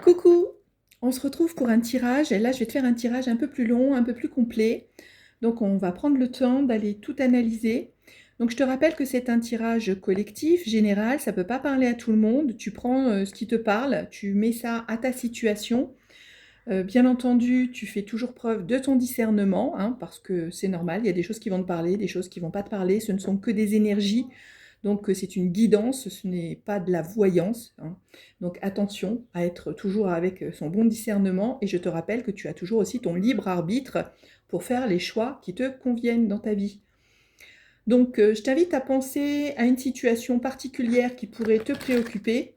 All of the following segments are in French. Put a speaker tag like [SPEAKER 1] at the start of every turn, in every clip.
[SPEAKER 1] Coucou, on se retrouve pour un tirage et là je vais te faire un tirage un peu plus long, un peu plus complet. Donc on va prendre le temps d'aller tout analyser. Donc je te rappelle que c'est un tirage collectif, général, ça ne peut pas parler à tout le monde. Tu prends ce qui te parle, tu mets ça à ta situation. Bien entendu, tu fais toujours preuve de ton discernement, hein, parce que c'est normal, il y a des choses qui vont te parler, des choses qui ne vont pas te parler, ce ne sont que des énergies. Donc c'est une guidance, ce n'est pas de la voyance, hein. Donc attention à être toujours avec son bon discernement et je te rappelle que tu as toujours aussi ton libre arbitre pour faire les choix qui te conviennent dans ta vie. Donc je t'invite à penser à une situation particulière qui pourrait te préoccuper,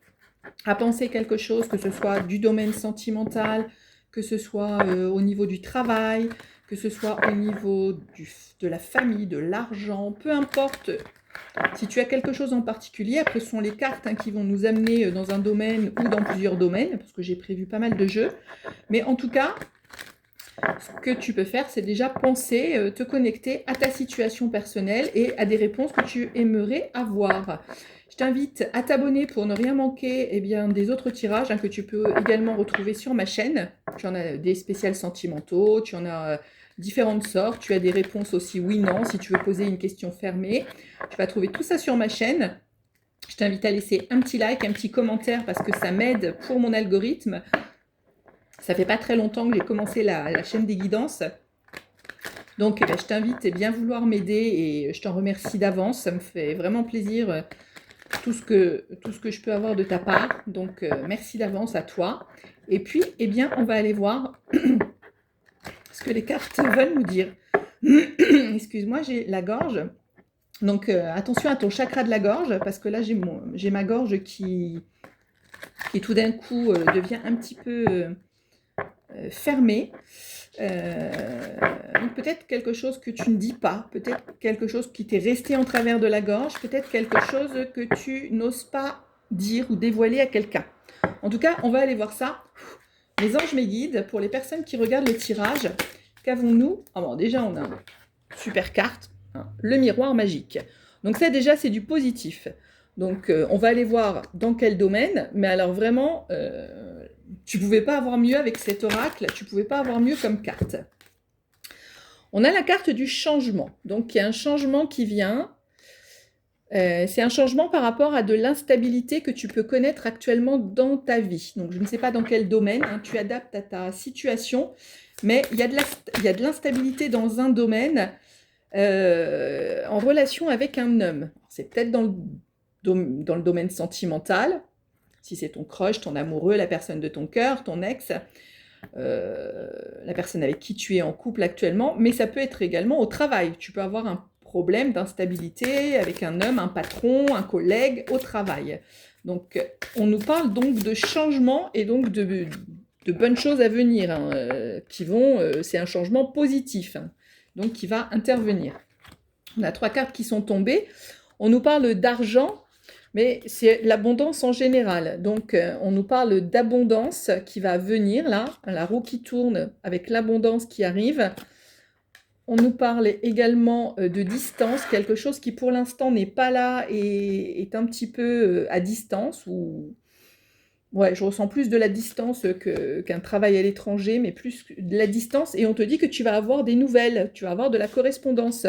[SPEAKER 1] à penser quelque chose, que ce soit du domaine sentimental, que ce soit au niveau du travail, que ce soit au niveau de la famille, de l'argent, peu importe. Si tu as quelque chose en particulier, après ce sont les cartes, hein, qui vont nous amener dans un domaine ou dans plusieurs domaines, parce que j'ai prévu pas mal de jeux. Mais en tout cas, ce que tu peux faire, c'est déjà penser, te connecter à ta situation personnelle et à des réponses que tu aimerais avoir. Je t'invite à t'abonner pour ne rien manquer des autres tirages, hein, que tu peux également retrouver sur ma chaîne. Tu en as des spéciales sentimentaux, tu en as différentes sortes, tu as des réponses aussi oui-non si tu veux poser une question fermée. Tu vas trouver tout ça sur ma chaîne. Je t'invite à laisser un petit like, un petit commentaire parce que ça m'aide pour mon algorithme. Ça fait pas très longtemps que j'ai commencé la chaîne des guidances. Donc je t'invite à bien vouloir m'aider et je t'en remercie d'avance. Ça me fait vraiment plaisir tout ce que je peux avoir de ta part. Donc merci d'avance à toi. Et puis, on va aller voir ce que les cartes veulent nous dire. Excuse-moi, j'ai la gorge. Donc attention à ton chakra de la gorge parce que là j'ai ma gorge qui tout d'un coup devient un petit peu fermée. Donc peut-être quelque chose que tu ne dis pas, peut-être quelque chose qui t'est resté en travers de la gorge, peut-être quelque chose que tu n'oses pas dire ou dévoiler à quelqu'un. En tout cas, on va aller voir ça. Mes anges, mes guides, pour les personnes qui regardent le tirage, qu'avons-nous? Ah bon, déjà, on a une super carte, hein, le miroir magique. Donc ça, déjà, c'est du positif. Donc, on va aller voir dans quel domaine, mais alors vraiment, tu ne pouvais pas avoir mieux avec cet oracle, tu ne pouvais pas avoir mieux comme carte. On a la carte du changement. Donc, il y a un changement qui vient. C'est un changement par rapport à de l'instabilité que tu peux connaître actuellement dans ta vie. Donc, je ne sais pas dans quel domaine, hein, tu adaptes à ta situation, mais il y a de l'instabilité dans un domaine en relation avec un homme. C'est peut-être dans le domaine sentimental, si c'est ton crush, ton amoureux, la personne de ton cœur, ton ex, la personne avec qui tu es en couple actuellement, mais ça peut être également au travail. Tu peux avoir un problème d'instabilité avec un homme, un patron, un collègue au travail. Donc, on nous parle donc de changement et donc de bonnes choses à venir, hein, c'est un changement positif, hein, donc qui va intervenir. On a 3 cartes qui sont tombées. On nous parle d'argent, mais c'est l'abondance en général. Donc, on nous parle d'abondance qui va venir, là, la roue qui tourne avec l'abondance qui arrive. On nous parle également de distance, quelque chose qui pour l'instant n'est pas là et est un petit peu à distance. Ouais, je ressens plus de la distance qu'un travail à l'étranger, mais plus de la distance. Et on te dit que tu vas avoir des nouvelles, tu vas avoir de la correspondance.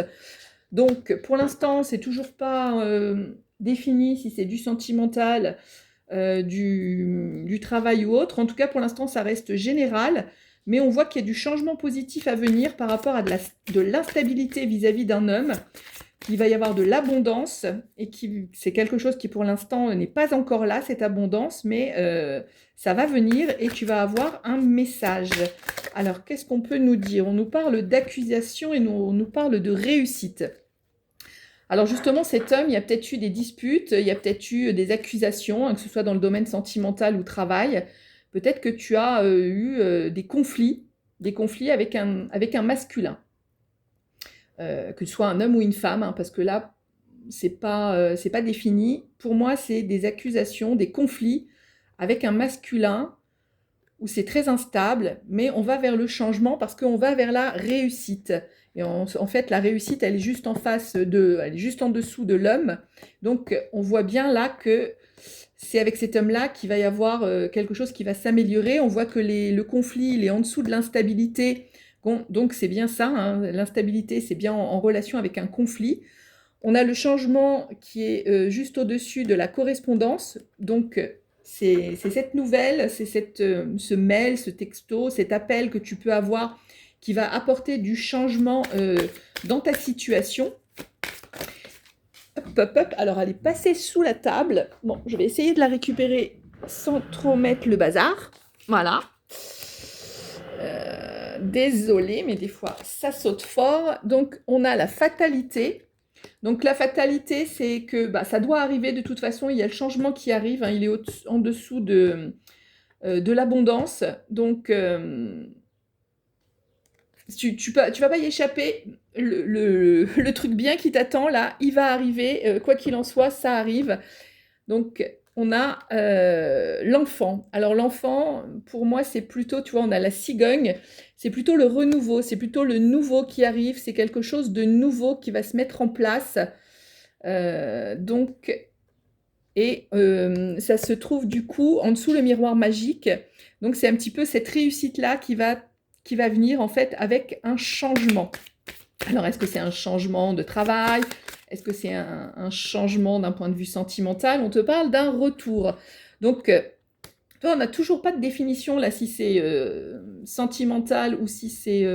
[SPEAKER 1] Donc, pour l'instant, c'est toujours pas défini si c'est du sentimental, du travail ou autre. En tout cas, pour l'instant, ça reste général. Mais on voit qu'il y a du changement positif à venir par rapport à de l'instabilité vis-à-vis d'un homme. Il va y avoir de l'abondance et c'est quelque chose qui pour l'instant n'est pas encore là, cette abondance, mais ça va venir et tu vas avoir un message. Alors, qu'est-ce qu'on peut nous dire? On nous parle d'accusation et on nous parle de réussite. Alors justement, cet homme, il y a peut-être eu des disputes, il y a peut-être eu des accusations, hein, que ce soit dans le domaine sentimental ou travail. Peut-être que tu as eu des conflits avec un masculin. Que ce soit un homme ou une femme, hein, parce que là, c'est pas défini. Pour moi, c'est des accusations, des conflits avec un masculin où c'est très instable, mais on va vers le changement parce qu'on va vers la réussite. Et en fait, la réussite, elle est juste en dessous de l'homme. Donc, on voit bien là que c'est avec cet homme-là qu'il va y avoir quelque chose qui va s'améliorer. On voit que le conflit, il est en dessous de l'instabilité. Bon, donc c'est bien ça, hein, l'instabilité, c'est bien en relation avec un conflit. On a le changement qui est juste au-dessus de la correspondance. Donc c'est cette nouvelle, c'est ce mail, ce texto, cet appel que tu peux avoir qui va apporter du changement dans ta situation. Hop, hop, hop. Alors, elle est passée sous la table. Bon, je vais essayer de la récupérer sans trop mettre le bazar. Voilà. Désolée, mais des fois, ça saute fort. Donc, on a la fatalité. Donc, la fatalité, c'est que ça doit arriver de toute façon. Il y a le changement qui arrive. Hein, il est en dessous de l'abondance. Donc, tu vas pas y échapper. Le truc bien qui t'attend là, il va arriver, quoi qu'il en soit, ça arrive. Donc on a l'enfant. Alors l'enfant, pour moi, c'est plutôt, tu vois, on a la cigogne, c'est plutôt le renouveau, c'est plutôt le nouveau qui arrive, c'est quelque chose de nouveau qui va se mettre en place. Ça se trouve du coup en dessous le miroir magique. Donc c'est un petit peu cette réussite-là qui va venir en fait avec un changement. Alors est-ce que c'est un changement de travail? Est-ce que c'est un changement d'un point de vue sentimental? On te parle d'un retour. Donc toi, on n'a toujours pas de définition là si c'est sentimental ou si c'est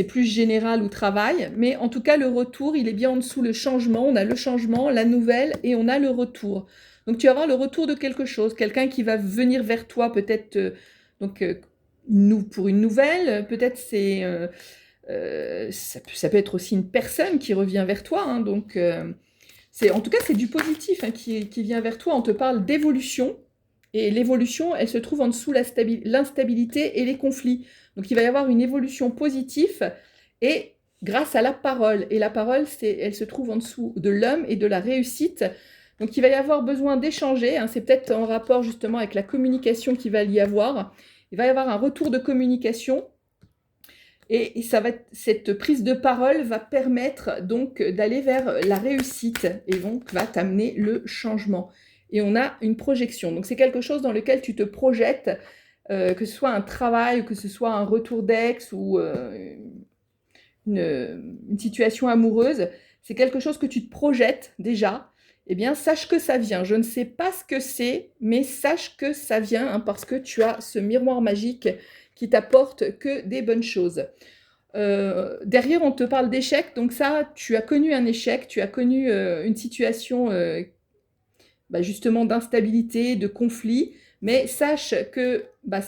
[SPEAKER 1] plus général ou travail, mais en tout cas le retour, il est bien en dessous le changement. On a le changement, la nouvelle et on a le retour. Donc tu vas avoir le retour de quelque chose, quelqu'un qui va venir vers toi peut-être pour une nouvelle, peut-être ça peut être aussi une personne qui revient vers toi. Hein, donc en tout cas c'est du positif hein, qui vient vers toi. On te parle d'évolution. Et l'évolution, elle se trouve en dessous l'instabilité et les conflits. Donc il va y avoir une évolution positive et grâce à la parole. Et la parole, elle se trouve en dessous de l'homme et de la réussite. Donc il va y avoir besoin d'échanger. Hein, c'est peut-être en rapport justement avec la communication qu'il va y avoir. Il va y avoir un retour de communication. Et cette prise de parole va permettre donc d'aller vers la réussite et donc va t'amener le changement. Et on a une projection. Donc c'est quelque chose dans lequel tu te projettes, que ce soit un travail, ou que ce soit un retour d'ex ou une situation amoureuse. C'est quelque chose que tu te projettes déjà. Eh bien, sache que ça vient. Je ne sais pas ce que c'est, mais sache que ça vient hein, parce que tu as ce miroir magique qui t'apporte que des bonnes choses. Derrière, on te parle d'échec. Donc ça, tu as connu un échec, tu as connu une situation justement d'instabilité, de conflit, mais sache que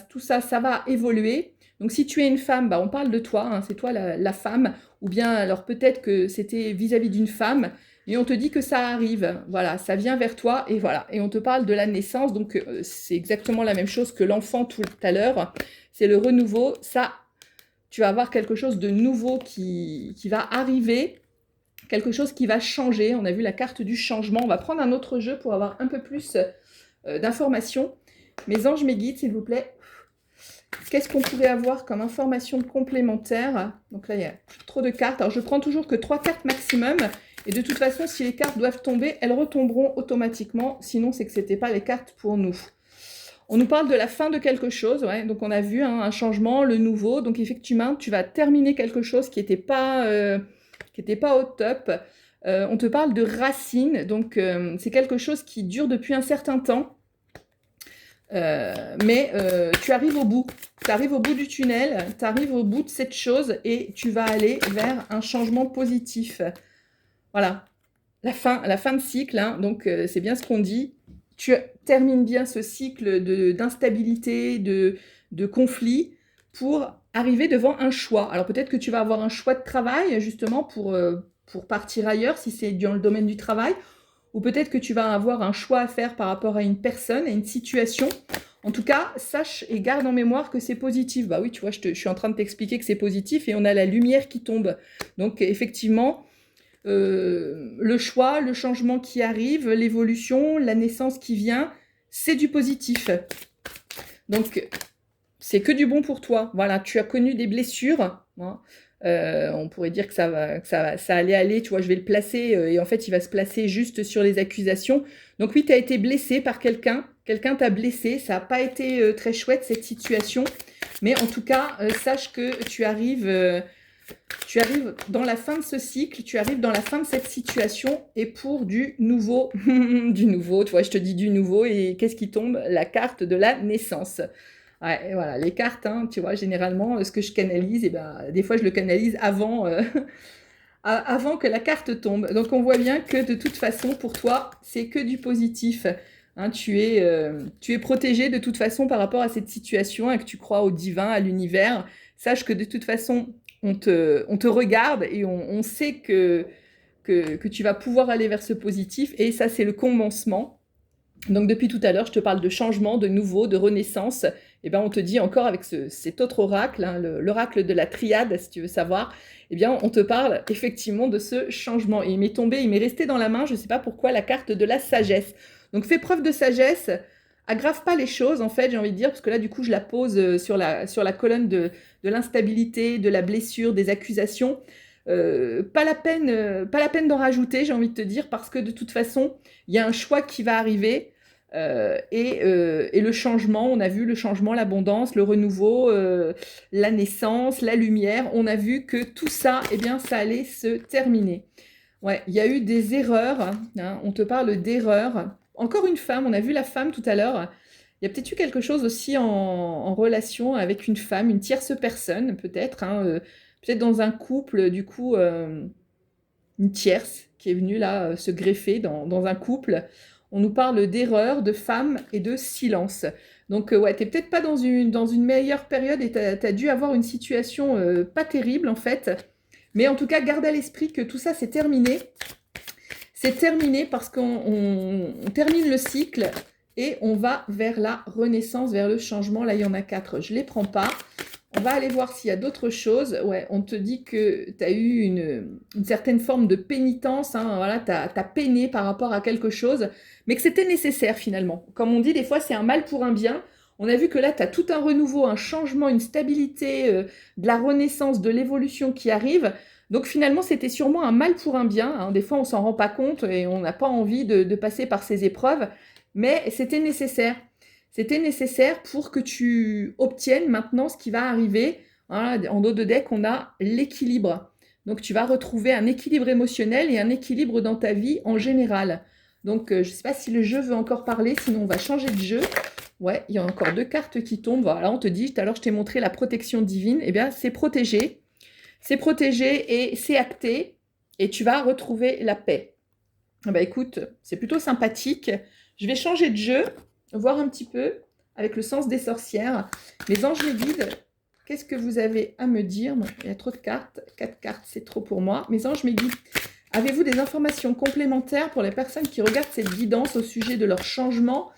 [SPEAKER 1] tout ça, ça va évoluer. Donc si tu es une femme, on parle de toi, hein, c'est toi la femme, ou bien alors peut-être que c'était vis-à-vis d'une femme, et on te dit que ça arrive, voilà, ça vient vers toi, et voilà. Et on te parle de la naissance, donc c'est exactement la même chose que l'enfant tout à l'heure, c'est le renouveau, ça, tu vas avoir quelque chose de nouveau qui va arriver, quelque chose qui va changer. On a vu la carte du changement. On va prendre un autre jeu pour avoir un peu plus d'informations. Mes anges, mes guides, s'il vous plaît. Qu'est-ce qu'on pourrait avoir comme information complémentaire? Donc là, il y a plus trop de cartes. Alors, je prends toujours que 3 cartes maximum. Et de toute façon, si les cartes doivent tomber, elles retomberont automatiquement. Sinon, c'est que ce n'était pas les cartes pour nous. On nous parle de la fin de quelque chose. Ouais. Donc, on a vu hein, un changement, le nouveau. Donc, effectivement, tu vas terminer quelque chose qui n'était pas au top. On te parle de racines. Donc, c'est quelque chose qui dure depuis un certain temps. Mais tu arrives au bout. Tu arrives au bout du tunnel, tu arrives au bout de cette chose et tu vas aller vers un changement positif. Voilà, la fin de cycle, hein, donc c'est bien ce qu'on dit. Tu termines bien ce cycle d'instabilité, de conflit pour arriver devant un choix. Alors peut-être que tu vas avoir un choix de travail justement pour partir ailleurs si c'est dans le domaine du travail. Ou peut-être que tu vas avoir un choix à faire par rapport à une personne, à une situation. En tout cas, sache et garde en mémoire que c'est positif. Bah oui, tu vois, je suis en train de t'expliquer que c'est positif et on a la lumière qui tombe. Donc effectivement, le choix, le changement qui arrive, l'évolution, la naissance qui vient, c'est du positif. Donc, c'est que du bon pour toi. Voilà, tu as connu des blessures, hein. On pourrait dire que ça allait aller, tu vois, je vais le placer, et en fait, il va se placer juste sur les accusations. Donc oui, tu as été blessé par quelqu'un. Quelqu'un t'a blessé. Ça n'a pas été très chouette, cette situation. Mais en tout cas, sache que tu arrives dans la fin de ce cycle, tu arrives dans la fin de cette situation et pour du nouveau, du nouveau, tu vois, je te dis du nouveau et qu'est-ce qui tombe? La carte de la naissance. Ouais, et voilà, les cartes, hein, tu vois, généralement, ce que je canalise, et ben, des fois, je le canalise avant, avant que la carte tombe. Donc, on voit bien que de toute façon, pour toi, c'est que du positif. Hein, tu es protégé de toute façon par rapport à cette situation et que tu crois au divin, à l'univers. Sache que de toute façon, on te regarde et on sait que tu vas pouvoir aller vers ce positif. Et ça, c'est le commencement. Donc depuis tout à l'heure, je te parle de changement, de nouveau, de renaissance. Et ben on te dit encore avec cet autre oracle, hein, l'oracle de la triade, si tu veux savoir, eh bien on te parle effectivement de ce changement. Et il m'est tombé, il m'est resté dans la main, je ne sais pas pourquoi, la carte de la sagesse. Donc fais preuve de sagesse, aggrave pas les choses en fait, j'ai envie de dire, parce que là du coup je la pose sur la colonne de l'instabilité, de la blessure, des accusations. Pas la peine d'en rajouter, j'ai envie de te dire, parce que de toute façon, il y a un choix qui va arriver. Et le changement, on a vu le changement, l'abondance, le renouveau, la naissance, la lumière, on a vu que tout ça, eh bien, ça allait se terminer. Ouais, il y a eu des erreurs, hein, on te parle d'erreurs. Encore une femme, on a vu la femme tout à l'heure. Il y a peut-être eu quelque chose aussi en relation avec une femme, une tierce personne, peut-être, hein, peut-être dans un couple, du coup, une tierce qui est venue là se greffer dans un couple. On nous parle d'erreurs, de femmes et de silence. Donc, ouais, tu n'es peut-être pas dans une meilleure période et tu as dû avoir une situation pas terrible, en fait. Mais en tout cas, garde à l'esprit que tout ça, c'est terminé. C'est terminé parce qu'on termine le cycle et on va vers la renaissance, vers le changement. Là, il y en a 4. Je ne les prends pas. On va aller voir s'il y a d'autres choses. Ouais, on te dit que tu as eu une certaine forme de pénitence. Hein, voilà, tu as peiné par rapport à quelque chose, mais que c'était nécessaire finalement. Comme on dit, des fois, c'est un mal pour un bien. On a vu que là, tu as tout un renouveau, un changement, une stabilité, de la renaissance, de l'évolution qui arrive. Donc finalement, c'était sûrement un mal pour un bien. Hein. Des fois, on s'en rend pas compte et on n'a pas envie de passer par ces épreuves, mais c'était nécessaire. C'était nécessaire pour que tu obtiennes maintenant ce qui va arriver. Voilà, en dos de deck, on a l'équilibre. Donc, tu vas retrouver un équilibre émotionnel et un équilibre dans ta vie en général. Donc, je ne sais pas si le jeu veut encore parler, sinon on va changer de jeu. Ouais, il y a encore 2 cartes qui tombent. Voilà, on te dit, tout à l'heure, je t'ai montré la protection divine. Eh bien, c'est protégé. C'est protégé et c'est acté. Et tu vas retrouver la paix. Ah bah écoute, c'est plutôt sympathique. Je vais changer de jeu, voir un petit peu avec le sens des sorcières. Mes anges, mes guides, qu'est-ce que vous avez à me dire? Bon, il y a trop de cartes. 4 cartes, c'est trop pour moi. Mes anges, mes guides, avez-vous des informations complémentaires pour les personnes qui regardent cette guidance au sujet de leur changement,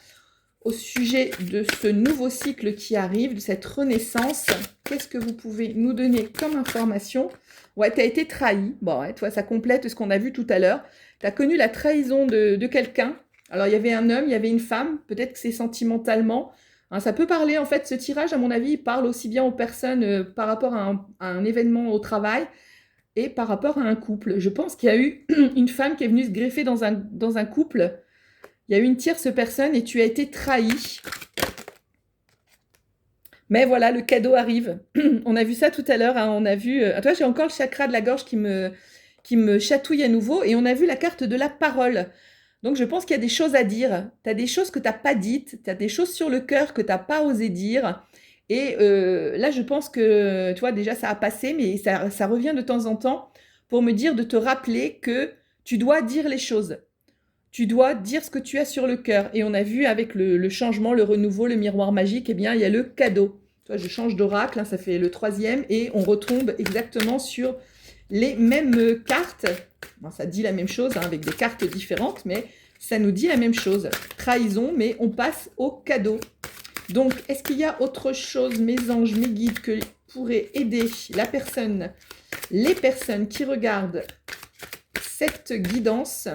[SPEAKER 1] au sujet de ce nouveau cycle qui arrive, de cette renaissance? Qu'est-ce que vous pouvez nous donner comme information? Ouais, tu as été trahi. Bon, ouais, toi, ça complète ce qu'on a vu tout à l'heure. Tu as connu la trahison de quelqu'un. Alors, il y avait un homme, il y avait une femme. Peut-être que c'est sentimentalement. Hein, ça peut parler, en fait, ce tirage, à mon avis, il parle aussi bien aux personnes par rapport à un événement au travail et par rapport à un couple. Je pense qu'il y a eu une femme qui est venue se greffer dans un couple. Il y a eu une tierce personne et tu as été trahi. Mais voilà, le cadeau arrive. On a vu ça tout à l'heure. Hein, on a vu... toi, j'ai encore le chakra de la gorge qui me chatouille à nouveau. Et on a vu la carte de la parole. Donc, je pense qu'il y a des choses à dire. Tu as des choses que tu n'as pas dites. Tu as des choses sur le cœur que tu n'as pas osé dire. Et là, je pense que, tu vois, déjà, ça a passé, mais ça revient de temps en temps pour me dire de te rappeler que tu dois dire les choses. Tu dois dire ce que tu as sur le cœur. Et on a vu avec le changement, le renouveau, le miroir magique, eh bien, il y a le cadeau. Toi, je change d'oracle, hein, ça fait le 3e, et on retombe exactement sur les mêmes cartes. Bon, ça dit la même chose, hein, avec des cartes différentes, mais ça nous dit la même chose. Trahison, mais on passe au cadeau. Donc, est-ce qu'il y a autre chose, mes anges, mes guides, que pourraient aider les personnes qui regardent cette guidance?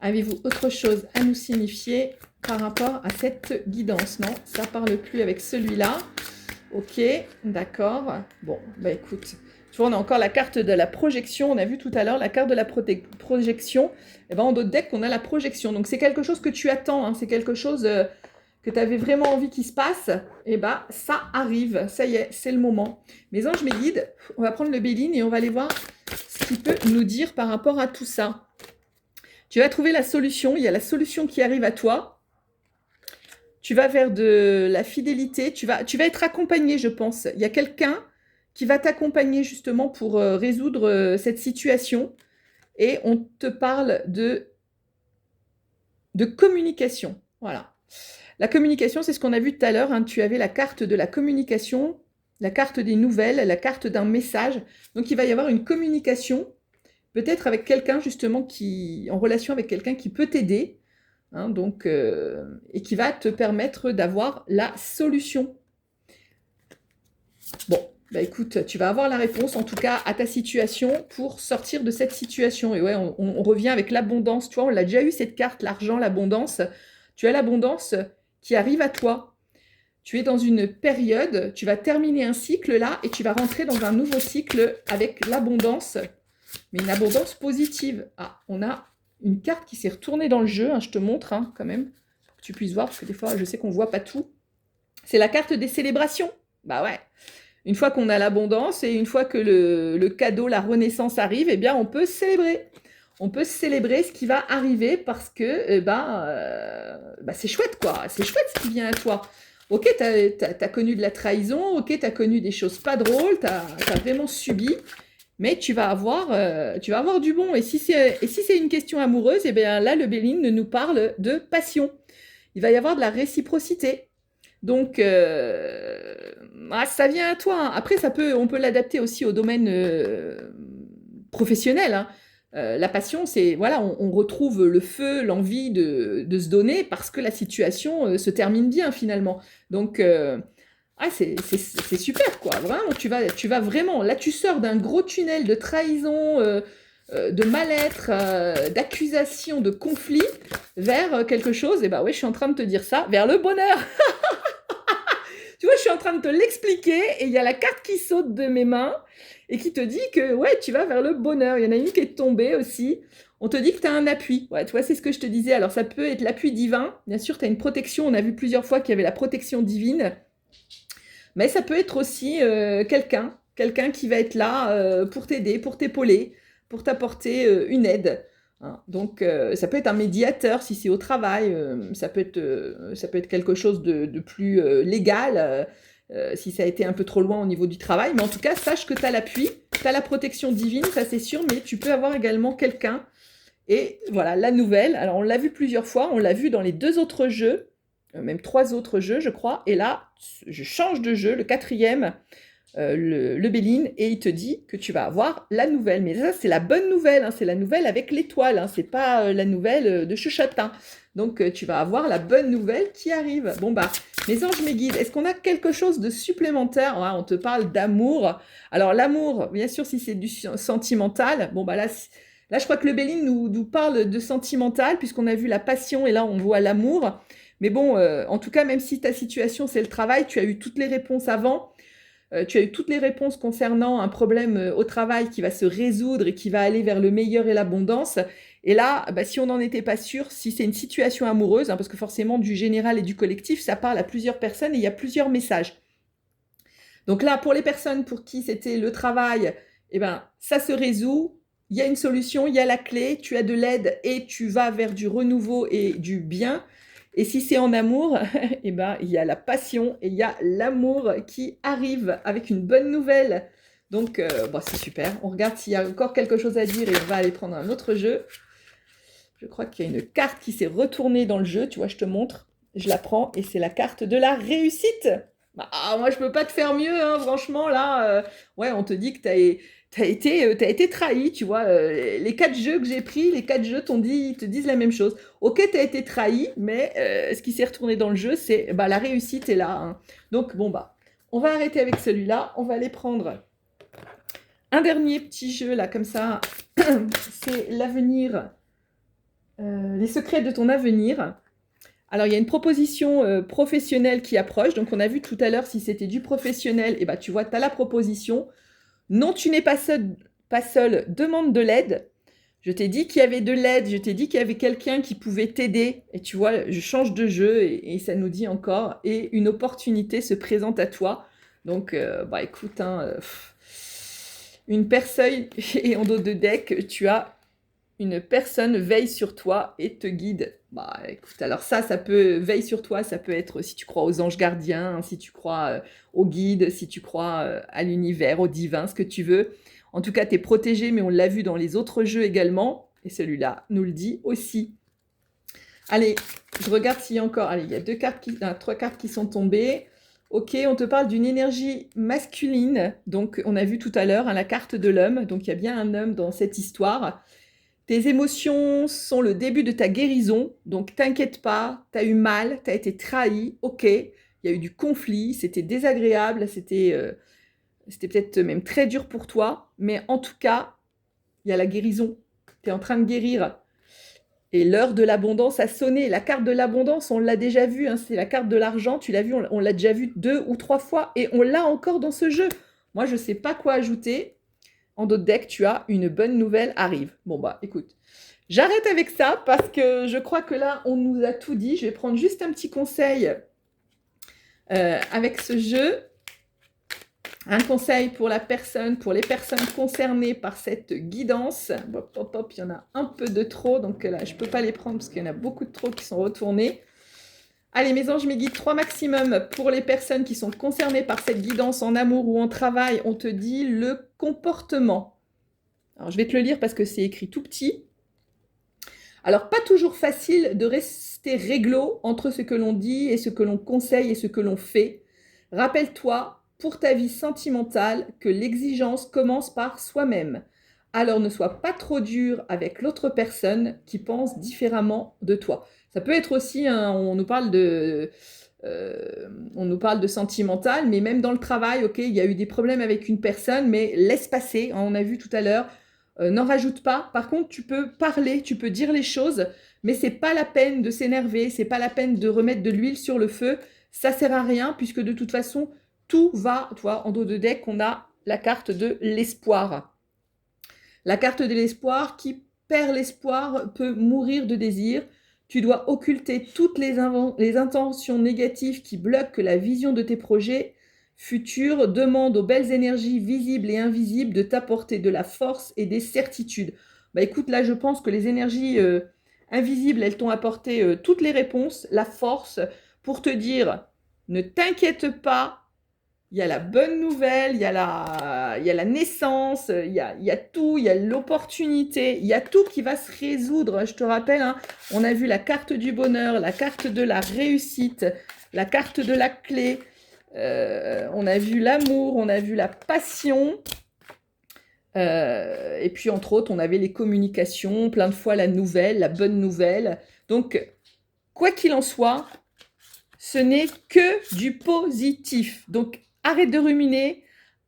[SPEAKER 1] Avez-vous autre chose à nous signifier par rapport à cette guidance? Non, ça ne parle plus avec celui-là. Ok, d'accord. Bon, bah écoute, Tu vois, on a encore la carte de la projection. On a vu tout à l'heure la carte de la projection. Et ben, en d'autres decks, on a la projection. Donc, c'est quelque chose que tu attends. Hein. C'est quelque chose que tu avais vraiment envie qu'il se passe. Et ben, ça arrive. Ça y est, c'est le moment. Mes anges, mes guides, on va prendre le Béline et on va aller voir ce qu'il peut nous dire par rapport à tout ça. Tu vas trouver la solution. Il y a la solution qui arrive à toi. Tu vas vers de la fidélité. Tu vas être accompagné, je pense. Il y a quelqu'un qui va t'accompagner justement pour résoudre cette situation. Et on te parle de communication. Voilà. La communication, c'est ce qu'on a vu tout à l'heure. Hein. Tu avais la carte de la communication, la carte des nouvelles, la carte d'un message. Donc, il va y avoir une communication, peut-être avec quelqu'un justement en relation avec quelqu'un qui peut t'aider. Hein, donc, et qui va te permettre d'avoir la solution. Bon. Bah écoute, tu vas avoir la réponse, en tout cas, à ta situation pour sortir de cette situation. Et ouais, on revient avec l'abondance. Tu vois, on l'a déjà eu, cette carte, l'argent, l'abondance. Tu as l'abondance qui arrive à toi. Tu es dans une période, tu vas terminer un cycle là et tu vas rentrer dans un nouveau cycle avec l'abondance, mais une abondance positive. Ah, on a une carte qui s'est retournée dans le jeu. Hein, je te montre hein, quand même, pour que tu puisses voir, parce que des fois, je sais qu'on ne voit pas tout. C'est la carte des célébrations. Bah ouais. Une fois qu'on a l'abondance et une fois que le cadeau, la renaissance arrive, eh bien, on peut célébrer. On peut célébrer ce qui va arriver parce que c'est chouette, quoi. C'est chouette ce qui vient à toi. Ok, t'as connu de la trahison, ok, t'as connu des choses pas drôles, t'as vraiment subi, mais tu vas avoir du bon. Et si c'est une question amoureuse, eh bien là, le Béline nous parle de passion. Il va y avoir de la réciprocité. Donc, ça vient à toi. Hein. Après, on peut l'adapter aussi au domaine professionnel. Hein. La passion, c'est, voilà, on retrouve le feu, l'envie de se donner parce que la situation se termine bien finalement. Donc, c'est super, quoi. Vraiment, tu vas vraiment, là, tu sors d'un gros tunnel de trahison, de mal-être, d'accusation, de conflit, vers quelque chose, et bah ouais, je suis en train de te dire ça, vers le bonheur. Tu vois, je suis en train de te l'expliquer et il y a la carte qui saute de mes mains et qui te dit que ouais, tu vas vers le bonheur. Il y en a une qui est tombée aussi. On te dit que tu as un appui. Ouais, tu vois, c'est ce que je te disais. Alors, ça peut être l'appui divin. Bien sûr, tu as une protection. On a vu plusieurs fois qu'il y avait la protection divine. Mais ça peut être aussi quelqu'un qui va être là pour t'aider, pour t'épauler, pour t'apporter une aide. Hein. Donc, ça peut être un médiateur si c'est au travail, ça peut être quelque chose de plus légal si ça a été un peu trop loin au niveau du travail. Mais en tout cas, sache que tu as l'appui, tu as la protection divine, ça c'est sûr, mais tu peux avoir également quelqu'un. Et voilà, la nouvelle, alors on l'a vu plusieurs fois, on l'a vu dans les 2 autres jeux, même 3 autres jeux, je crois. Et là, je change de jeu, le 4e, le Béline, et il te dit que tu vas avoir la nouvelle. Mais ça, c'est la bonne nouvelle, hein, c'est la nouvelle avec l'étoile, hein, c'est pas la nouvelle de chuchotin. Donc, tu vas avoir la bonne nouvelle qui arrive. Bon, bah, mes anges, mes guides, est-ce qu'on a quelque chose de supplémentaire? Ouais, on te parle d'amour. Alors, l'amour, bien sûr, si c'est du sentimental, bon, bah là, je crois que le Béline nous parle de sentimental, puisqu'on a vu la passion, et là, on voit l'amour. Mais bon, en tout cas, même si ta situation, c'est le travail, tu as eu toutes les réponses avant. Tu as eu toutes les réponses concernant un problème au travail qui va se résoudre et qui va aller vers le meilleur et l'abondance. Et là, bah, si on n'en était pas sûr, si c'est une situation amoureuse, hein, parce que forcément du général et du collectif, ça parle à plusieurs personnes et il y a plusieurs messages. Donc là, pour les personnes pour qui c'était le travail, eh ben, ça se résout, il y a une solution, il y a la clé, tu as de l'aide et tu vas vers du renouveau et du bien. Et si c'est en amour, eh ben, il y a la passion et il y a l'amour qui arrive avec une bonne nouvelle. Donc, c'est super. On regarde s'il y a encore quelque chose à dire et on va aller prendre un autre jeu. Je crois qu'il y a une carte qui s'est retournée dans le jeu. Tu vois, je te montre. Je la prends et c'est la carte de la réussite. Bah, moi, je peux pas te faire mieux, hein, franchement. Là, ouais, on te dit que t'as été trahi, tu vois. Les 4 jeux que j'ai pris, les 4 jeux te disent la même chose. Ok, t'as été trahi, mais ce qui s'est retourné dans le jeu, c'est la réussite est là. Hein. Donc, bon, on va arrêter avec celui-là. On va aller prendre un dernier petit jeu, là, comme ça. C'est l'avenir, les secrets de ton avenir. Alors, il y a une proposition professionnelle qui approche. Donc, on a vu tout à l'heure, si c'était du professionnel, et tu vois, tu as la proposition. Non, tu n'es pas seul, demande de l'aide. Je t'ai dit qu'il y avait de l'aide, je t'ai dit qu'il y avait quelqu'un qui pouvait t'aider. Et tu vois, je change de jeu et ça nous dit encore. Et une opportunité se présente à toi. Donc, bah écoute, hein, une personne, et en dos de deck, tu as une personne veille sur toi et te guide. Bah écoute, alors ça peut, veille sur toi, ça peut être si tu crois aux anges gardiens, si tu crois aux guides, si tu crois à l'univers, au divin, ce que tu veux. En tout cas, tu es protégé, mais on l'a vu dans les autres jeux également. Et celui-là nous le dit aussi. Allez, je regarde s'il y a encore... Allez, il y a 3 cartes qui sont tombées. Ok, on te parle d'une énergie masculine. Donc, on a vu tout à l'heure hein, la carte de l'homme. Donc, il y a bien un homme dans cette histoire. Tes émotions sont le début de ta guérison. Donc, t'inquiète pas, tu as eu mal, tu as été trahi. Ok, il y a eu du conflit, c'était désagréable, c'était peut-être même très dur pour toi. Mais en tout cas, il y a la guérison. Tu es en train de guérir. Et l'heure de l'abondance a sonné. La carte de l'abondance, on l'a déjà vue. Hein, c'est la carte de l'argent. Tu l'as vu, on l'a déjà vue 2 ou 3 fois. Et on l'a encore dans ce jeu. Moi, je ne sais pas quoi ajouter. En d'autres decks, tu as une bonne nouvelle arrive. Bon, bah, écoute. J'arrête avec ça parce que je crois que là, on nous a tout dit. Je vais prendre juste un petit conseil avec ce jeu. Un conseil pour les personnes concernées par cette guidance. Hop, hop, hop, il y en a un peu de trop, donc là, je ne peux pas les prendre parce qu'il y en a beaucoup de trop qui sont retournés. Allez, mes anges, mes guides, 3 maximum pour les personnes qui sont concernées par cette guidance en amour ou en travail. On te dit le comportement. Alors, je vais te le lire parce que c'est écrit tout petit. Alors, pas toujours facile de rester réglo entre ce que l'on dit et ce que l'on conseille et ce que l'on fait. Rappelle-toi, pour ta vie sentimentale, que l'exigence commence par soi-même. Alors ne sois pas trop dur avec l'autre personne qui pense différemment de toi. Ça peut être aussi, on nous parle de sentimental, mais même dans le travail, ok, il y a eu des problèmes avec une personne, mais laisse passer, hein, on a vu tout à l'heure, n'en rajoute pas. Par contre, tu peux parler, tu peux dire les choses, mais c'est pas la peine de s'énerver, c'est pas la peine de remettre de l'huile sur le feu, ça sert à rien, puisque de toute façon, tout va, tu vois, en dos de deck, on a la carte de l'espoir. La carte de l'espoir, qui perd l'espoir peut mourir de désir. Tu dois occulter toutes les intentions négatives qui bloquent la vision de tes projets futurs. Demande aux belles énergies visibles et invisibles de t'apporter de la force et des certitudes. Bah écoute, là, je pense que les énergies invisibles, elles t'ont apporté toutes les réponses, la force, pour te dire, ne t'inquiète pas, il y a la bonne nouvelle, il y a la naissance, il y a tout, il y a l'opportunité, il y a tout qui va se résoudre. Je te rappelle, hein, on a vu la carte du bonheur, la carte de la réussite, la carte de la clé, on a vu l'amour, on a vu la passion, et puis entre autres, on avait les communications, plein de fois la nouvelle, la bonne nouvelle. Donc, quoi qu'il en soit, ce n'est que du positif. Donc, arrête de ruminer,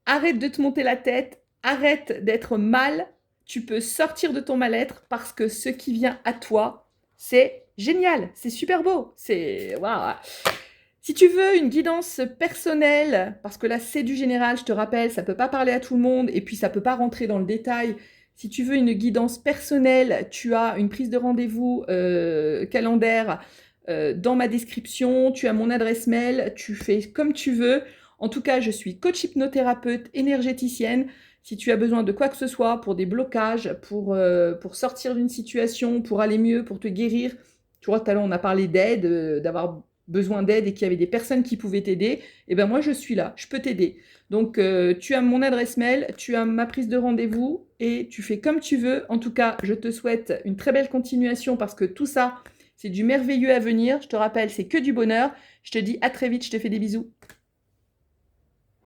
[SPEAKER 1] arrête de te monter la tête, arrête d'être mal. Tu peux sortir de ton mal-être parce que ce qui vient à toi, c'est génial, c'est super beau. C'est waouh. Si tu veux une guidance personnelle, parce que là c'est du général, je te rappelle, ça ne peut pas parler à tout le monde et puis ça ne peut pas rentrer dans le détail. Si tu veux une guidance personnelle, tu as une prise de rendez-vous calendaire dans ma description, tu as mon adresse mail, tu fais comme tu veux. En tout cas, je suis coach hypnothérapeute, énergéticienne. Si tu as besoin de quoi que ce soit pour des blocages, pour sortir d'une situation, pour aller mieux, pour te guérir, tu vois, tout à l'heure on a parlé d'aide, d'avoir besoin d'aide et qu'il y avait des personnes qui pouvaient t'aider, et ben moi je suis là, je peux t'aider. Donc tu as mon adresse mail, tu as ma prise de rendez-vous et tu fais comme tu veux. En tout cas, je te souhaite une très belle continuation parce que tout ça, c'est du merveilleux à venir. Je te rappelle, c'est que du bonheur. Je te dis à très vite, je te fais des bisous.